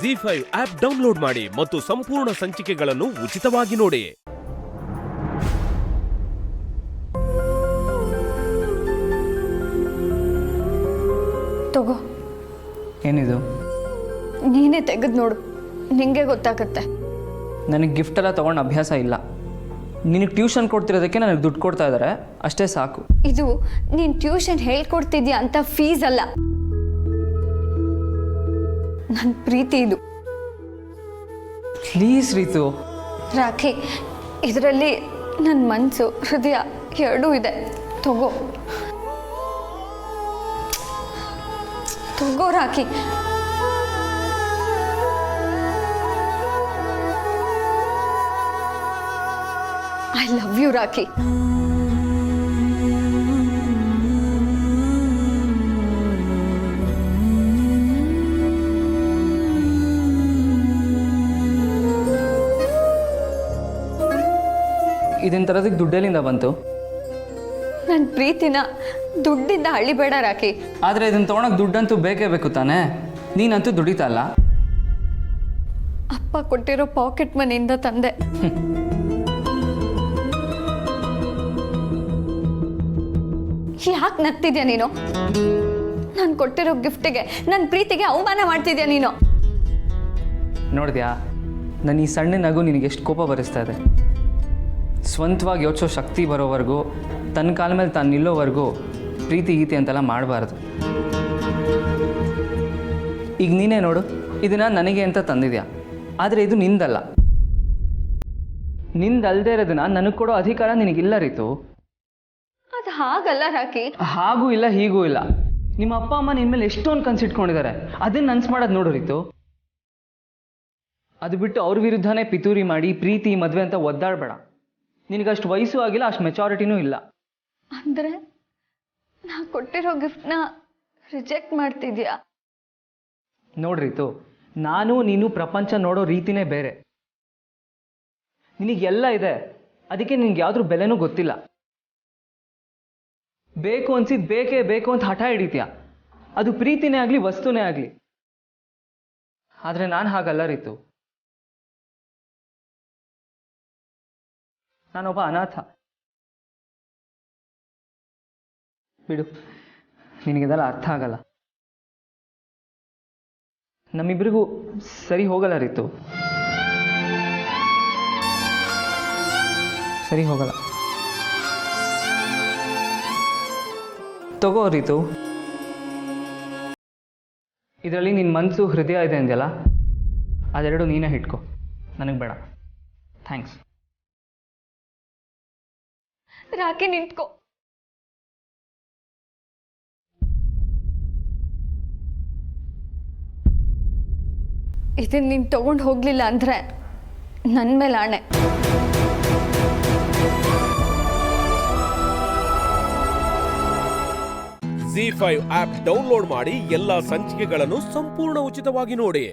ZEE5 app download ಮಾಡಿ ಮತ್ತು ಸಂಪೂರ್ಣ ಸಂಚಿಕೆಗಳನ್ನು ಉಚಿತವಾಗಿ ನೋಡಿ. ತಗೋ. ಏನಿದು? ನೀನೇ ತೆಗೆದು ನೋಡು, ನಿಂಗೆ ಗೊತ್ತಾಗತ್ತೆ. ನನಗೆ ಗಿಫ್ಟ್ ಎಲ್ಲ ತೊಗೊಂಡು ಅಭ್ಯಾಸ ಇಲ್ಲ. ನಿನಗೆ ಟ್ಯೂಷನ್ ಕೊಡ್ತಿರೋದಕ್ಕೆ ನನಗೆ ದುಡ್ಡು ಕೊಡ್ತಾ ಇದ್ದಾರೆ, ಅಷ್ಟೇ ಸಾಕು. ಇದು ನೀನು ಟ್ಯೂಷನ್ ಹೇಳ್ಕೊಡ್ತಿದ್ಯಾ ಅಂತ ಫೀಸ್ ಅಲ್ಲ, ನನ್ನ ಪ್ರೀತಿ ಇದು. ಪ್ಲೀಸ್ ರೀತು. ರಾಖಿ, ಇದರಲ್ಲಿ ನನ್ನ ಮನಸ್ಸು ಹೃದಯ ಎರಡೂ ಇದೆ. ತಗೋ ತಗೋ Rakhi. I love you Rakhi. ಇದನ್ನ ತರೋದಕ್ಕೆ ದುಡ್ಡೆಲ್ಲಿಂದ ಬಂತು? ನನ್ನ ಪ್ರೀತಿನ ದುಡ್ಡಿಂದ ಅಳಿಬೇಡ ರಾಖಿ. ಆದರೆ ಇದನ್ನು ತೊಗೊಳಕ್ಕೆ ದುಡ್ಡಂತೂ ಬೇಕೇ ಬೇಕು ತಾನೇ? ನೀನಂತೂ ದುಡಿತಾ ಅಲ್ಲ. ಅಪ್ಪ ಕೊಟ್ಟಿರೋ ಪಾಕೆಟ್ ಮನಿಯಿಂದ ತಂದೆ. ಯಾಕೆ ನಗ್ತಿದ್ಯಾ ನೀನು? ನಾನು ಕೊಟ್ಟಿರೋ ಗಿಫ್ಟಿಗೆ, ನನ್ನ ಪ್ರೀತಿಗೆ ಅವಮಾನ ಮಾಡ್ತಿದ್ಯಾ ನೀನು? ನೋಡಿದ್ಯಾ, ನನ್ನ ಈ ಸಣ್ಣ ನಗು ನಿನಗೆ ಎಷ್ಟು ಕೋಪ ಬರಿಸ್ತಾ ಇದೆ. ಸ್ವಂತವಾಗಿ ಯೋಚಿಸೋ ಶಕ್ತಿ ಬರೋವರೆಗೂ, ತನ್ನ ಕಾಲ ಮೇಲೆ ತಾನು ನಿಲ್ಲೋವರೆಗೂ ಪ್ರೀತಿ ಗೀತಿ ಅಂತೆಲ್ಲ ಮಾಡಬಾರ್ದು. ಈಗ ನೀನೇ ನೋಡು, ಇದನ್ನು ನನಗೆ ಅಂತ ತಂದಿದ್ಯಾ, ಆದರೆ ಇದು ನಿಂದಲ್ಲ. ನಿಂದಲ್ದೇ ಇರೋದನ್ನ ನನಗೆ ಕೊಡೋ ಅಧಿಕಾರ ನಿನಗಿಲ್ಲ ರೀತು. ಅದು ಹಾಗಲ್ಲ ರಾಖಿ. ಹಾಗೂ ಇಲ್ಲ ಹೀಗೂ ಇಲ್ಲ. ನಿಮ್ಮ ಅಪ್ಪ ಅಮ್ಮ ನಿನ್ನ ಮೇಲೆ ಎಷ್ಟೊಂದು ಕನ್ಸಿಟ್ಕೊಂಡಿದ್ದಾರೆ, ಅದನ್ನು ನನ್ಸು ಮಾಡೋದು ನೋಡು ರೀತು. ಅದು ಬಿಟ್ಟು ಅವ್ರ ವಿರುದ್ಧನೇ ಪಿತೂರಿ ಮಾಡಿ ಪ್ರೀತಿ ಮದುವೆ ಅಂತ ಒದ್ದಾಡಬೇಡ. ನಿನಗಷ್ಟು ವಯಸ್ಸು ಆಗಿಲ್ಲ, ಅಷ್ಟು ಮೆಚಾರಿಟಿನೂ ಇಲ್ಲ. ಅಂದರೆ ನಾ ಕೊಟ್ಟಿರೋ ಗಿಫ್ಟ್ನ ರಿಜೆಕ್ಟ್ ಮಾಡ್ತಿದ್ಯಾ? ನೋಡ್ರಿತು, ನಾನು ನೀನು ಪ್ರಪಂಚ ನೋಡೋ ರೀತಿನೇ ಬೇರೆ. ನಿನಗೆಲ್ಲ ಇದೆ, ಅದಕ್ಕೆ ನಿನ್ಗೆ ಯಾವ್ದ್ರ ಬೆಲೆನೂ ಗೊತ್ತಿಲ್ಲ. ಬೇಕು ಅನ್ಸಿದ್ ಬೇಕೇ ಬೇಕು ಅಂತ ಹಠ ಹಿಡಿತೀಯ, ಅದು ಪ್ರೀತಿನೇ ಆಗಲಿ ವಸ್ತುನೇ ಆಗಲಿ. ಆದರೆ ನಾನು ಹಾಗಲ್ಲ ರೀತು. ನಾನೊಬ್ಬ ಅನಾಥ. ಬಿಡು, ನಿನಗಿದೆಲ್ಲ ಅರ್ಥ ಆಗಲ್ಲ. ನಮ್ಮಿಬ್ಬರಿಗೂ ಸರಿ ಹೋಗಲ್ಲ ರೀತು, ಸರಿ ಹೋಗಲ್ಲ. ತಗೋ ರೀತು, ಇದರಲ್ಲಿ ನಿನ್ನ ಮನಸ್ಸು ಹೃದಯ ಇದೆ ಅಂದೆಲ್ಲ, ಅದೆರಡು ನೀನೇ ಇಟ್ಕೋ, ನನಗೆ ಬೇಡ. ಥ್ಯಾಂಕ್ಸ್. ರಾಖಿ, ನಿಂತ್ಕೋ. ಇದನ್ನ ನೀನು ತಗೊಂಡು ಹೋಗ್ಲಿಲ್ಲ ಅಂದ್ರೆ ನನ್ನ ಮೇಲೆ ಆಣೆ. ZEE5 ಆಪ್ ಡೌನ್ಲೋಡ್ ಮಾಡಿ ಎಲ್ಲಾ ಸಂಚಿಕೆಗಳನ್ನು ಸಂಪೂರ್ಣ ಉಚಿತವಾಗಿ ನೋಡಿ.